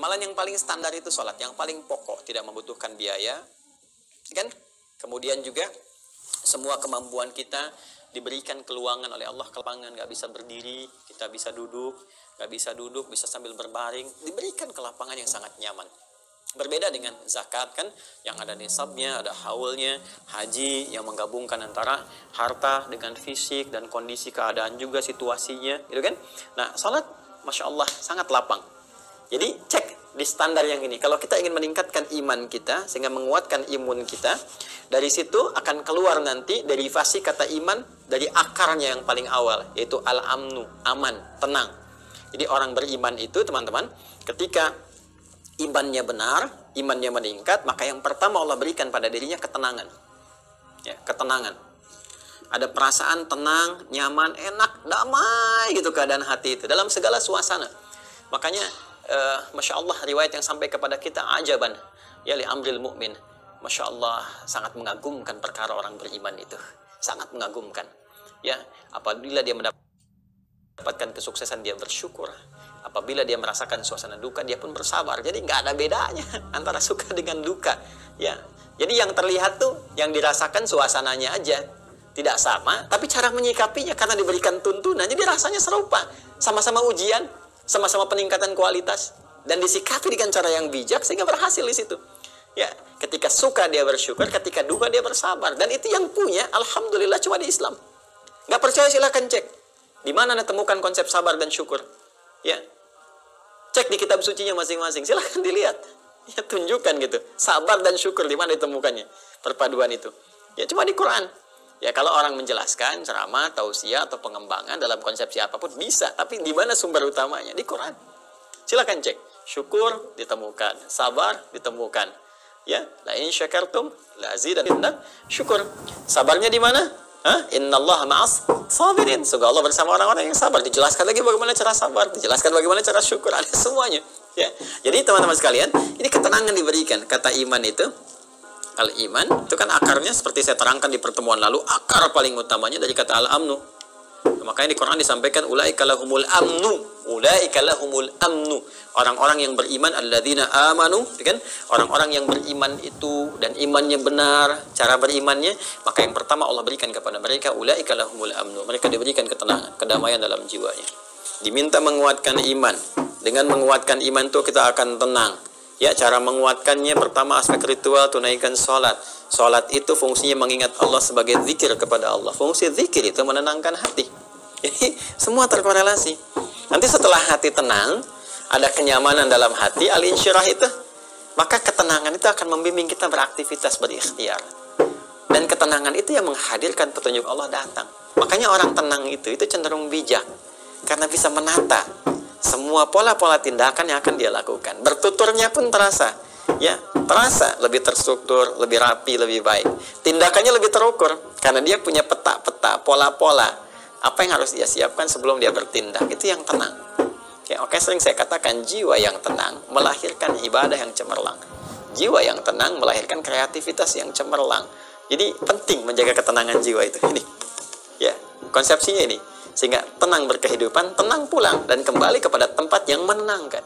Amalan yang paling standar itu sholat, yang paling pokok, tidak membutuhkan biaya, kan? Kemudian juga semua kemampuan kita diberikan keluangan oleh Allah, kelapangan, nggak bisa berdiri, kita bisa duduk, nggak bisa duduk, bisa sambil berbaring, diberikan kelapangan yang sangat nyaman. Berbeda dengan zakat kan, yang ada nisabnya, ada haulnya, haji yang menggabungkan antara harta dengan fisik dan kondisi keadaan juga situasinya, gitu kan? Nah, salat, masya Allah, sangat lapang. Jadi cek di standar yang ini. Kalau kita ingin meningkatkan iman kita sehingga menguatkan imun kita, dari situ akan keluar nanti derivasi kata iman dari akarnya yang paling awal, yaitu al-amnu, aman, tenang. Jadi orang beriman itu, teman-teman, ketika imannya benar, imannya meningkat, maka yang pertama Allah berikan pada dirinya ketenangan. Ya, ketenangan. Ada perasaan tenang, nyaman, enak, damai gitu keadaan hati itu dalam segala suasana. Makanya masya Allah, riwayat yang sampai kepada kita ajaban ya li amril mu'min. Masya Allah, sangat mengagumkan perkara orang beriman itu, sangat mengagumkan. Ya, apabila dia mendapatkan kesuksesan dia bersyukur, apabila dia merasakan suasana duka dia pun bersabar. Jadi nggak ada bedanya antara suka dengan duka. Ya, jadi yang terlihat tuh yang dirasakan suasananya aja tidak sama, tapi cara menyikapinya karena diberikan tuntunan, jadi rasanya serupa, sama-sama ujian, sama-sama peningkatan kualitas, dan disikapi dengan cara yang bijak sehingga berhasil di situ. Ya, ketika suka dia bersyukur, ketika duka dia bersabar, dan itu yang punya alhamdulillah cuma di Islam. Nggak percaya silahkan cek di mana Anda temukan konsep sabar dan syukur. Ya, cek di kitab sucinya masing-masing, silahkan dilihat. Ya, tunjukkan gitu sabar dan syukur di mana ditemukannya perpaduan itu. Ya, cuma di Quran. Ya, kalau orang menjelaskan ceramah, tausiah atau pengembangan dalam konsepsi apapun bisa, tapi di mana sumber utamanya? Di Quran. Silakan cek. Syukur ditemukan, sabar ditemukan. Ya, la in syakartum la azidannakum. Syukur. Sabarnya di mana? Innallaha ma'as sabirin. Semoga Allah bersama orang-orang yang sabar. Dijelaskan lagi bagaimana cara sabar, dijelaskan bagaimana cara syukur, ada semuanya. Ya. Jadi teman-teman sekalian, ini ketenangan diberikan. Kata iman itu, al-iman itu kan akarnya seperti saya terangkan di pertemuan lalu, akar paling utamanya dari kata al-amnu. Makanya di Quran disampaikan ulaika lahumul amnu, ulaika lahumul amnu. Orang-orang yang beriman, alladzina amanu, kan? Orang-orang yang beriman itu dan imannya benar, cara berimannya, maka yang pertama Allah berikan kepada mereka ulaika lahumul amnu. Mereka diberikan ketenangan, kedamaian dalam jiwanya. Diminta menguatkan iman. Dengan menguatkan iman itu kita akan tenang. Ya, cara menguatkannya pertama aspek ritual, tunaikan sholat. Sholat itu fungsinya mengingat Allah sebagai zikir kepada Allah. Fungsi zikir itu menenangkan hati. Jadi semua terkorelasi. Nanti setelah hati tenang, ada kenyamanan dalam hati, al-insyirah itu, maka ketenangan itu akan membimbing kita beraktivitas, berikhtiar. Dan ketenangan itu yang menghadirkan petunjuk Allah datang. Makanya orang tenang itu cenderung bijak. Karena bisa menata semua pola-pola tindakan yang akan dia lakukan. Bertuturnya pun terasa. Ya, terasa lebih terstruktur, lebih rapi, lebih baik. Tindakannya lebih terukur. Karena dia punya peta-peta, pola-pola. Apa yang harus dia siapkan sebelum dia bertindak. Itu yang tenang. Ya, oke, sering saya katakan jiwa yang tenang melahirkan ibadah yang cemerlang. Jiwa yang tenang melahirkan kreativitas yang cemerlang. Jadi penting menjaga ketenangan jiwa itu. Ini, ya, konsepsinya ini. Sehingga tenang berkehidupan, tenang pulang, dan kembali kepada tempat yang menenangkan.